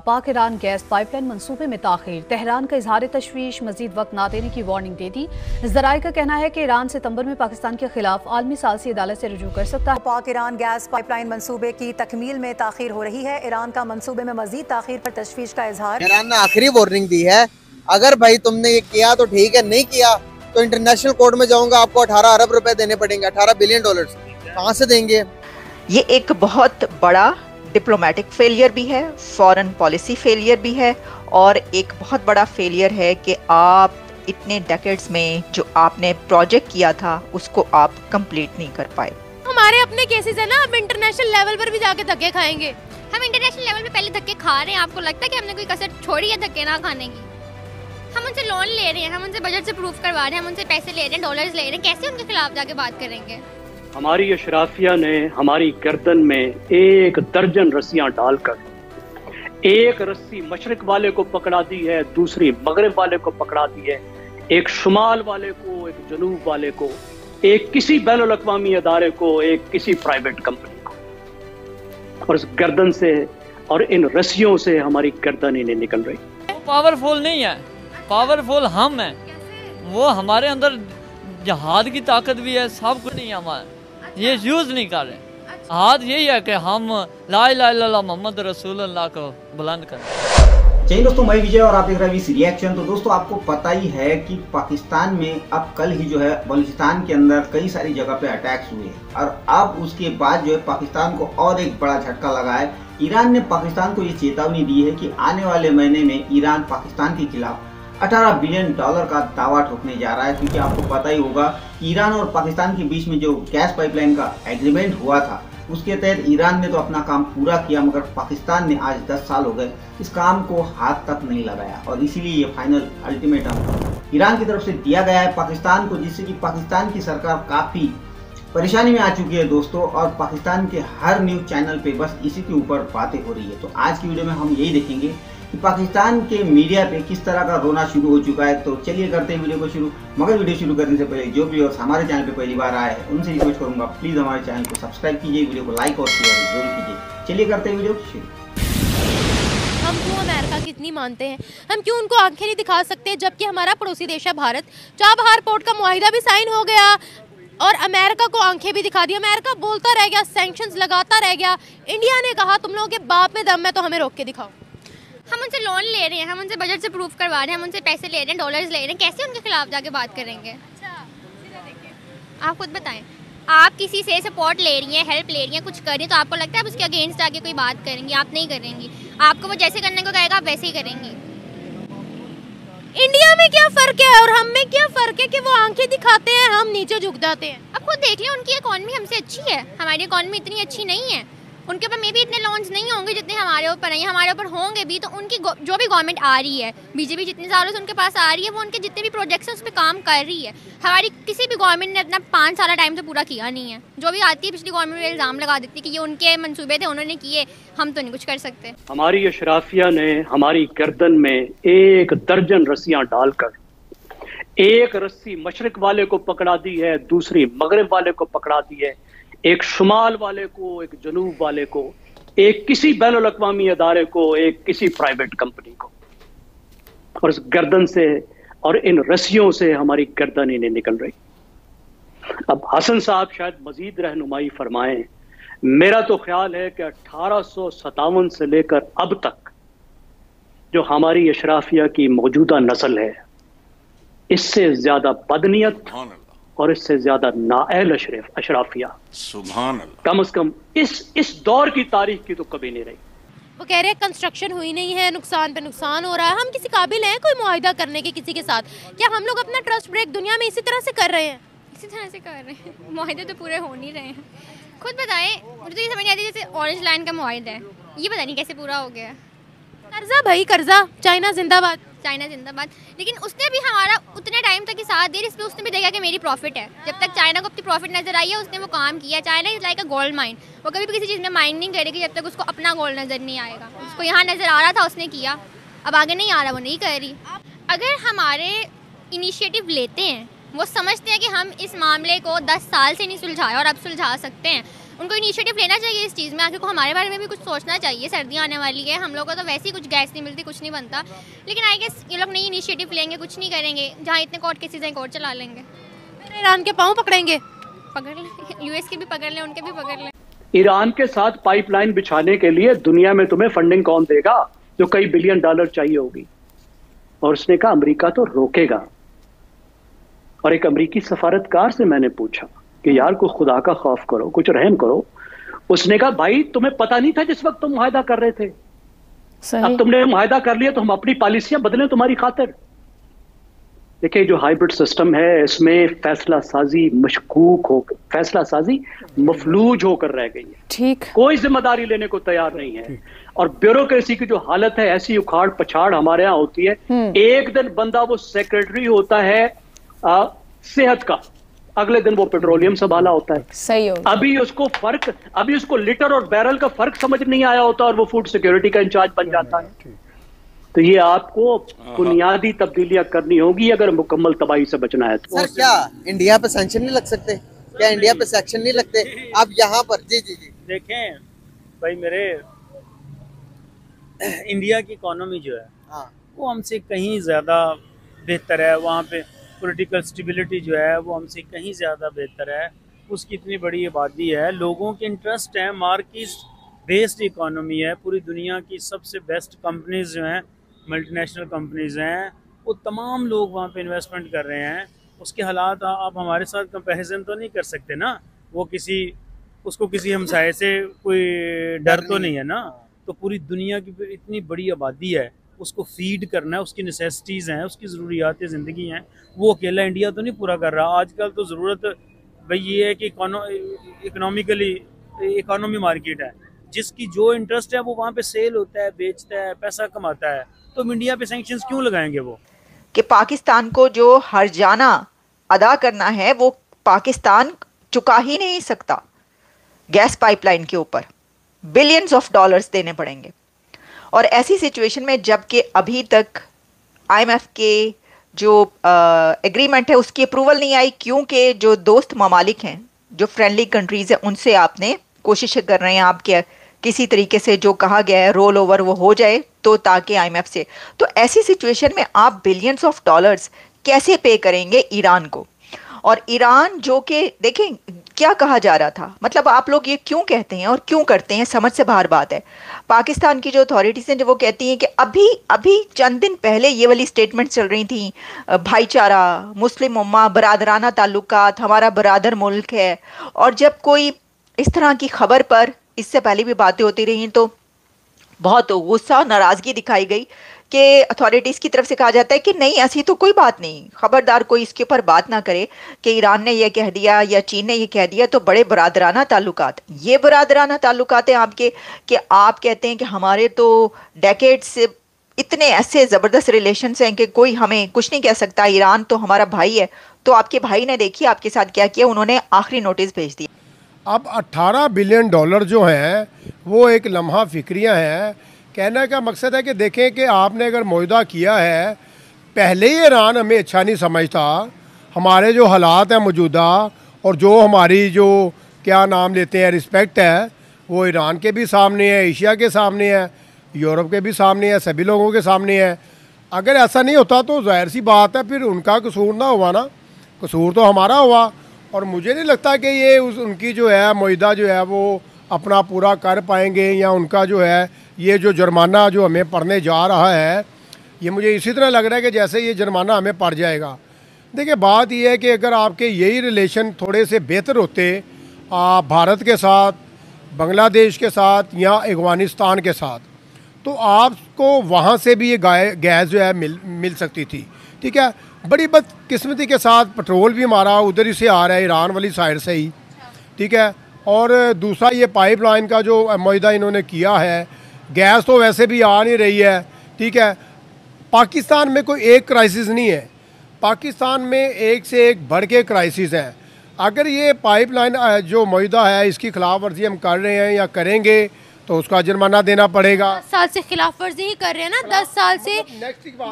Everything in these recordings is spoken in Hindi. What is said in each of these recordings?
पाक ईरान गैस पाइपलाइन मंसूबे में ताखीर, तेहरान का इजहार तशवीश, मजीद वक्त न देने की वार्निंग दे दी। ज़राए का कहना है कि ईरान सितंबर में पाकिस्तान के खिलाफ आलमी सालसी अदालत से रुजू कर सकता है। पाक ईरान गैस पाइपलाइन मंसूबे की तकमील में ताखीर हो रही है। ईरान का मंसूबे में मजीद ताखीर पर तशवीश का इजहार। ईरान ने आखिरी वार्निंग दी है, अगर भाई तुमने ये किया तो ठीक है, नहीं किया तो इंटरनेशनल कोर्ट में जाऊंगा, आपको 18 अरब रुपए देने पड़ेंगे। 18 बिलियन डॉलर कहाँ से देंगे? ये एक बहुत बड़ा डिप्लोमेटिक फेलियर भी है, फॉरेन पॉलिसी फेलियर भी है, और एक बहुत बड़ा फेलियर है कि आप इतने डेकेड्स में जो आपने प्रोजेक्ट किया था उसको आप कंप्लीट नहीं कर पाए। हमारे अपने केसेस है ना, हम इंटरनेशनल लेवल पर भी जाके धक्के खाएंगे। हम इंटरनेशनल लेवल पे पहले धक्के खा रहे हैं, आपको लगता है कि हमने कोई कसर छोड़ी है धक्के ना खाने की? हम उनसे लोन ले रहे हैं, हम उनसे बजट से प्रूफ करवा रहे हैं, हम उनसे पैसे ले रहे हैं, डॉलर्स ले रहे हैं, कैसे उनके खिलाफ जाके बात करेंगे? हमारी अशराफिया ने हमारी गर्दन में 1 दर्जन रस्सियां डालकर एक रस्सी मशरिक वाले को पकड़ा दी है, दूसरी मगरिब वाले को पकड़ा दी है, एक शुमाल वाले को, एक जनूब वाले को, एक किसी बैनुल अक़वामी अदारे को, एक किसी प्राइवेट कंपनी को, और इस गर्दन से और इन रस्सियों से हमारी गर्दन ही नहीं निकल रही। पावरफुल नहीं है, पावरफुल हम हैं। वो हमारे अंदर जहाद की ताकत भी है, सब कुछ नहीं है हमारा, ये यूज नहीं कर रहे। हाथ यही है कि हम ला इलाहा इल्लल्लाह मोहम्मद रसूलुल्लाह को बुलंद करें। चलिए दोस्तों, मैं विजय और आप देख रहे हैं वीसी रिएक्शन। तो दोस्तों, आपको पता ही है कि पाकिस्तान में अब कल ही जो है बलूचिस्तान के अंदर कई सारी जगह पे अटैक्स हुए, और अब उसके बाद जो है पाकिस्तान को और एक बड़ा झटका लगा है। ईरान ने पाकिस्तान को ये चेतावनी दी है कि आने वाले महीने में ईरान पाकिस्तान के खिलाफ 18 बिलियन डॉलर का दावा ठोकने जा रहा है, क्योंकि आपको पता ही होगा ईरान और पाकिस्तान के बीच में जो गैस पाइपलाइन का एग्रीमेंट हुआ था, उसके तहत ईरान ने तो अपना काम पूरा किया, मगर पाकिस्तान ने आज 10 साल हो गए इस काम को हाथ तक नहीं लगाया, और इसीलिए ये फाइनल अल्टीमेटम ईरान की तरफ से दिया गया है पाकिस्तान को, जिससे कि पाकिस्तान की सरकार काफी परेशानी में आ चुकी है दोस्तों, और पाकिस्तान के हर न्यूज चैनल पे बस इसी के ऊपर बातें हो रही है। तो आज की वीडियो में हम यही देखेंगे कि पाकिस्तान के मीडिया पे किस तरह का रोना शुरू हो चुका है। तो चलिए करते हैं वीडियो को शुरू, मगर वीडियो शुरू करने से पहले जो व्यूअर्स हमारे चैनल पे पहली बार आए हैं उनसे रिक्वेस्ट करूंगा, प्लीज हमारे चैनल को सब्सक्राइब कीजिए, वीडियो को लाइक और शेयर जरूर कीजिए। चलिए करते हैं वीडियो शुरू। हम क्यों अमेरिका की इतनी मानते हैं? हम क्यों उनको आंखें नहीं दिखा सकते, जबकि हमारा पड़ोसी देश है भारत। चाबहार पोर्ट का मुआहिदा भी साइन हो गया और अमेरिका को आंखें भी दिखा दी। अमेरिका बोलता रह गया, सैंक्शंस लगाता रह गया। इंडिया ने कहा तुम लोगों के बाप में दम है तो हमें रोक के दिखाओ। हम उनसे लोन ले रहे हैं, हम उनसे बजट से प्रूफ करवा रहे हैं, हम उनसे पैसे ले रहे हैं, डॉलर्स ले रहे हैं, कैसे उनके खिलाफ जाके बात करेंगे? आप खुद बताएं, आप किसी से सपोर्ट ले रही हैं, हेल्प ले रही हैं, कुछ कर रही हैं, तो आपको लगता है आप उसके अगेंस्ट जाके कोई बात करेंगी? आप नहीं करेंगी। आपको वो जैसे करने को कहेगा आप वैसे ही करेंगी। इंडिया में क्या फर्क है और हम में क्या फर्क है कि वो आंखें दिखाते हैं, हम नीचे झुक जाते हैं? अब खुद देख लें, उनकी इकॉनमी हमसे अच्छी है, हमारी इकॉनमी इतनी अच्छी नहीं है। उनके ऊपर मे भी इतने लोन्स नहीं होंगे जितने हमारे ऊपर हैं, हमारे ऊपर होंगे भी। तो उनकी जो भी गवर्नमेंट आ रही है, बीजेपी जितने सालों से उनके पास आ रही है, वो उनके जितने भी प्रोजेक्ट्स हैं उस पर काम कर रही है। हमारी किसी भी गवर्नमेंट ने अपना 5 साल टाइम से पूरा किया नहीं है। जो भी आती है पिछली गवर्नमेंट में इल्ज़ाम लगा देती है कि ये उनके मंसूबे थे, उन्होंने किए, हम तो नहीं कुछ कर सकते। हमारी अशराफिया ने हमारी गर्दन में 1 दर्जन रस्सियां डालकर एक रस्सी मशरिक वाले को पकड़ा दी है, दूसरी मगरिब वाले को पकड़ा दी है, एक शुमाल वाले को, एक जनूब वाले को, एक किसी बैनुल अक़वामी अदारे को, एक किसी प्राइवेट कंपनी को, और इस गर्दन से और इन रस्सियों से हमारी गर्दन ही नहीं निकल रही। अब हसन साहब शायद मजीद रहनुमाई फरमाएं। मेरा तो ख्याल है कि 1857 से लेकर अब तक जो हमारी अशराफिया की मौजूदा नस्ल है, इससे ज्यादा बदनीयत और इससे ज्यादा नाअहल अशराफिया सुभान अल्लाह कम से कम इस दौर की तारीख की तो कभी नहीं रही। वो कह रहे हैं कंस्ट्रक्शन हुई नहीं है, नुकसान पे नुकसान हो रहा है। हम किसी काबिल हैं कोई मुआहिदा करने के किसी के साथ? क्या हम लोग अपना ट्रस्ट ब्रेक दुनिया में इसी तरह से कर रहे हैं? इसी तरह से कर रहे हैं, मुआहिदे तो पूरे हो नहीं रहे हैं। खुद बताएं, मुझे तो ये समझ नहीं आती, जैसे ऑरेंज लाइन का मुआहिदा है, ये पता नहीं कैसे पूरा हो गया। कर्जा भाई कर्जा, चाइना जिंदाबाद, चाइना जिंदाबाद। लेकिन उसने भी हमारा उतने टाइम तक ही साथ दिया, इस पर उसने भी देखा कि मेरी प्रॉफिट है। जब तक चाइना को अपनी प्रॉफिट नजर आई है उसने वो काम किया। China is like a gold mine, वो कभी भी किसी चीज़ में माइन नहीं करेगी जब तक उसको अपना गोल्ड नजर नहीं आएगा। उसको यहाँ नजर आ रहा था, उसने किया, अब आगे नहीं आ रहा, वो नहीं कर रही। अगर हमारे इनिशिएटिव लेते हैं, वो समझते हैं कि हम इस मामले को 10 साल से नहीं सुलझाए और अब सुलझा सकते हैं, उनको इनिशिएटिव लेना चाहिए इस चीज़ में, आगे को हमारे बारे में भी कुछ सोचना चाहिए। सर्दियाँ आने वाली है, हम लोग को तो वैसे ही कुछ गैस नहीं मिलती, कुछ नहीं बनता, लेकिन आई गेस ये लोग नई इनिशिएटिव लेंगे, कुछ नहीं करेंगे। जहाँ इतने कोर्ट केसेज हैं कोर्ट चला लेंगे। ईरान के पाँव पकड़ेंगे, पकड़ लें, यूएस के भी पकड़ लें, उनके भी पकड़ लें। ईरान के साथ पाइपलाइन बिछाने के लिए दुनिया में तुम्हें फंडिंग कौन देगा जो कई बिलियन डॉलर चाहिए होगी? और उसने कहा अमेरिका तो रोकेगा। और एक अमेरिकी सफारतकार से मैंने पूछा कि यार कुछ खुदा का खौफ करो, कुछ रहम करो। उसने कहा भाई तुम्हें पता नहीं था जिस वक्त तुम मुआहदा कर रहे थे, अब तुमने मुआहदा कर लिया तो हम अपनी पॉलिसियां बदलें तुम्हारी खातिर। देखिए जो हाइब्रिड सिस्टम है इसमें फैसला साजी मशकूक हो, फैसला साजी मफलूज होकर रह गई है। ठीक, कोई जिम्मेदारी लेने को तैयार नहीं है। और ब्यूरोक्रेसी की जो हालत है ऐसी उखाड़ पछाड़ हमारे यहाँ होती है। एक दिन बंदा वो सेक्रेटरी होता है सेहत का, अगले दिन वो पेट्रोलियम संभाला होता है। सही हो। अभी उसको लीटर और बैरल का फर्क समझ नहीं आया होता और वो फूड सिक्योरिटी का इंचार्ज बन जाता है। तो ये आपको बुनियादी तब्दीलियां करनी होगी अगर मुकम्मल तबाही से बचना है तो। सर क्या इंडिया पे सैंक्शन नहीं लग सकते? क्या इंडिया पे सैंक्शन नहीं लगते? आप यहाँ पर जी देखें भाई, मेरे इंडिया की इकोनॉमी जो है वो हमसे कहीं ज़्यादा बेहतर है। वहाँ पे पॉलिटिकल स्टेबिलिटी जो है वो हमसे कहीं ज़्यादा बेहतर है। उसकी इतनी बड़ी आबादी है, लोगों के इंटरेस्ट हैं, मार्केट बेस्ड इकोनॉमी है। पूरी दुनिया की सबसे बेस्ट कंपनीज जो हैं, मल्टीनेशनल कंपनीज हैं, वो तमाम लोग वहाँ पे इन्वेस्टमेंट कर रहे हैं। उसके हालात आप हमारे साथ कंपैरिजन तो नहीं कर सकते ना। वो उसको किसी हमसाये से कोई डर तो नहीं है ना। तो पूरी दुनिया की इतनी बड़ी आबादी है, उसको फीड करना है, उसकी नेसेसिटीज़ हैं, उसकी ज़रूरियात ज़िंदगी हैं, वो अकेला इंडिया तो नहीं पूरा कर रहा। आजकल तो ज़रूरत भाई ये है कि इकोनॉमी मार्केट है, जिसकी जो इंटरेस्ट है वो वहाँ पे सेल होता है, बेचता है, पैसा कमाता है। तो इंडिया पे सैंक्शंस क्यों लगाएंगे वो? कि पाकिस्तान को जो हर्जाना अदा करना है वो पाकिस्तान चुका ही नहीं सकता। गैस पाइपलाइन के ऊपर बिलियंस ऑफ डॉलर्स देने पड़ेंगे। और ऐसी सिचुएशन में जबकि अभी तक IMF के जो एग्रीमेंट है उसकी अप्रूवल नहीं आई, क्योंकि जो दोस्त ममालिक हैं, जो फ्रेंडली कंट्रीज़ हैं, उनसे आपने कोशिश कर रहे हैं आपके किसी तरीके से जो कहा गया है रोल ओवर वो हो जाए, तो ताकि IMF से। तो ऐसी सिचुएशन में आप बिलियंस ऑफ डॉलर्स कैसे पे करेंगे ईरान को? और ईरान जो कि देखें क्या कहा जा रहा था, मतलब आप लोग ये क्यों कहते हैं और क्यों करते हैं, समझ से बाहर बात है। पाकिस्तान की जो अथॉरिटीज़ हैं जो वो कहती हैं कि अभी चंद दिन पहले ये वाली स्टेटमेंट चल रही थी, भाईचारा, मुस्लिम उम्मा, बरादराना ताल्लुकात, हमारा बरादर मुल्क है। और जब कोई इस तरह की खबर पर, इससे पहले भी बातें होती रही, तो बहुत गुस्सा और नाराज़गी दिखाई गई कि अथॉरिटीज़ की तरफ से कहा जाता है कि नहीं ऐसी तो कोई बात नहीं, खबरदार कोई इसके ऊपर बात ना करे कि ईरान ने यह कह दिया या चीन ने यह कह दिया। तो बड़े बरादराना ताल्लुकात, ये बरादराना ताल्लुकात हैं आपके, कि आप कहते हैं कि हमारे तो डेकेड्स से इतने ऐसे ज़बरदस्त रिलेशंस हैं कि कोई हमें कुछ नहीं कह सकता, ईरान तो हमारा भाई है। तो आपके भाई ने देखिए आपके साथ क्या किया, उन्होंने आखिरी नोटिस भेज दिया। अब 18 बिलियन डॉलर जो हैं वो एक लम्हा फिक्रियाँ हैं। कहने का मकसद है कि देखें कि आपने अगर मुआहदा किया है, पहले ही ईरान हमें अच्छा नहीं समझता, हमारे जो हालात हैं मौजूदा और जो हमारी जो क्या नाम लेते हैं रिस्पेक्ट है वो ईरान के भी सामने है, एशिया के सामने है, यूरोप के भी सामने है, सभी लोगों के सामने है। अगर ऐसा नहीं होता तो जाहिर सी बात है फिर उनका कसूर ना हुआ ना, कसूर तो हमारा हुआ। और मुझे नहीं लगता कि ये उनकी जो है मुआहदा जो है वो अपना पूरा कर पाएंगे, या उनका जो है ये जो जुर्माना जो हमें पड़ने जा रहा है ये मुझे इसी तरह लग रहा है कि जैसे ये जुर्माना हमें पड़ जाएगा। देखिए बात ये है कि अगर आपके यही रिलेशन थोड़े से बेहतर होते भारत के साथ, बांग्लादेश के साथ या अफगानिस्तान के साथ, तो आपको वहाँ से भी ये गैस जो है मिल सकती थी। ठीक है, बड़ी बदकिस्मती के साथ पेट्रोल भी हमारा उधर ही से आ रहा है, ईरान वाली साइड से ही। ठीक है, और दूसरा ये पाइपलाइन का जो मुआहदा इन्होंने किया है, गैस तो वैसे भी आ नहीं रही है। ठीक है, पाकिस्तान में कोई एक क्राइसिस नहीं है, पाकिस्तान में एक से एक बढ़ के क्राइसिस हैं। अगर ये पाइपलाइन जो मुआहदा है इसकी खिलाफ वर्जी हम कर रहे हैं या करेंगे तो उसका जुर्माना देना पड़ेगा। 10 साल से खिलाफ वर्जी ही कर रहे हैं ना, 10 साल से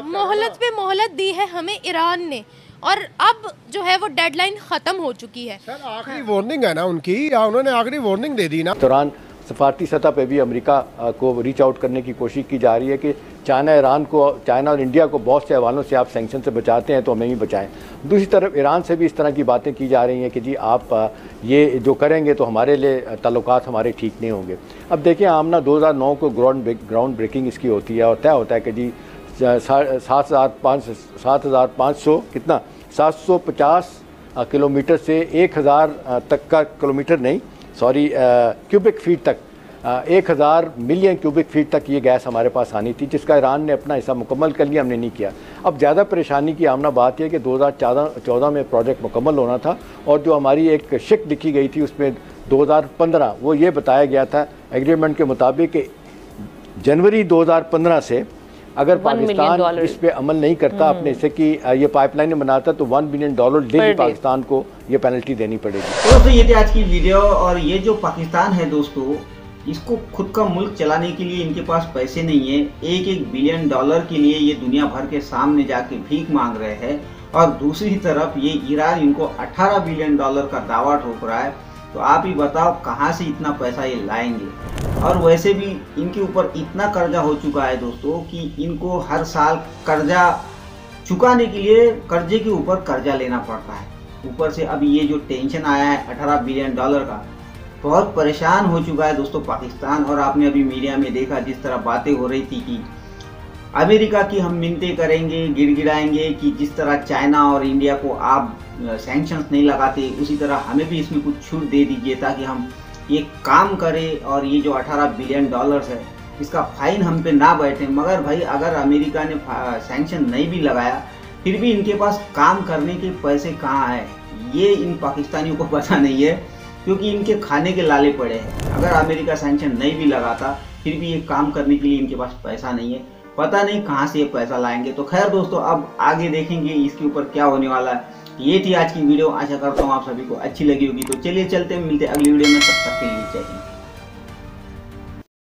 मोहलत पे मोहलत दी है हमें ईरान ने, और अब जो है वो डेडलाइन ख़त्म हो चुकी है। सर आखिरी वार्निंग है ना उनकी, या उन्होंने आखिरी वार्निंग दे दी ना। दौरान सफारती सतह पे भी अमेरिका को रीच आउट करने की कोशिश की जा रही है कि चाइना और इंडिया को बहुत से हवालों से आप सैंक्शन से बचाते हैं तो हमें भी बचाएं। दूसरी तरफ ईरान से भी इस तरह की बातें की जा रही हैं कि जी आप ये जो करेंगे तो हमारे लिए ताल्लुकात हमारे ठीक नहीं होंगे। अब देखिए आमना 2009 को ग्राउंड ब्रेकिंग इसकी होती है और तय होता है कि जी 7,500 कितना 750 किलोमीटर से 1,000 तक का किलोमीटर नहीं क्यूबिक फीट तक 1,000 मिलियन क्यूबिक फीट तक ये गैस हमारे पास आनी थी, जिसका ईरान ने अपना हिस्सा मुकम्मल कर लिया, हमने नहीं किया। अब ज़्यादा परेशानी की आमना बात यह कि 2014 में प्रोजेक्ट मुकम्मल होना था और जो हमारी एक शिक लिखी गई थी उसमें 2015 वो ये बताया गया था एग्रीमेंट के मुताबिक कि जनवरी 2015 से अगर पाकिस्तान इस पे अमल नहीं करता अपने हिस्से की ये पाइपलाइन बनाता तो $1 बिलियन डेली पाकिस्तान को ये पेनल्टी देनी पड़ेगी। तो दोस्तों ये थी आज की वीडियो। और ये जो पाकिस्तान है दोस्तों, इसको खुद का मुल्क चलाने के लिए इनके पास पैसे नहीं है। $1 बिलियन के लिए ये दुनिया भर के सामने जाके भीख मांग रहे हैं और दूसरी तरफ ये ईरान इनको $18 बिलियन का दावा ठोक रहा है। तो आप ही बताओ कहाँ से इतना पैसा ये लाएंगे। और वैसे भी इनके ऊपर इतना कर्जा हो चुका है दोस्तों कि इनको हर साल कर्जा चुकाने के लिए कर्जे के ऊपर कर्जा लेना पड़ता है। ऊपर से अभी ये जो टेंशन आया है $18 बिलियन का, बहुत परेशान हो चुका है दोस्तों पाकिस्तान। और आपने अभी मीडिया में देखा जिस तरह बातें हो रही थी कि अमेरिका की हम मिन्नतें करेंगे, गिड़गिड़ाएंगे कि जिस तरह चाइना और इंडिया को आप सैंक्शंस नहीं लगाते उसी तरह हमें भी इसमें कुछ छूट दे दीजिए ताकि हम ये काम करें और ये जो $18 बिलियन है इसका फाइन हम पे ना बैठे। मगर भाई अगर अमेरिका ने सैंक्शन नहीं भी लगाया फिर भी इनके पास काम करने के पैसे कहाँ है ये इन पाकिस्तानियों को पता नहीं है, क्योंकि इनके खाने के लाले पड़े हैं। अगर अमेरिका सैंक्शन नहीं भी लगाता फिर भी ये काम करने के लिए इनके पास पैसा नहीं है। पता नहीं कहाँ से ये पैसा लाएंगे। तो खैर दोस्तों अब आगे देखेंगे इसके ऊपर क्या होने वाला है। ये थी आज की वीडियो, आशा करता हूँ आप सभी को अच्छी लगी होगी। तो चलिए चलते हैं, मिलते हैं अगली वीडियो में, तब तक के लिए जय हिंद।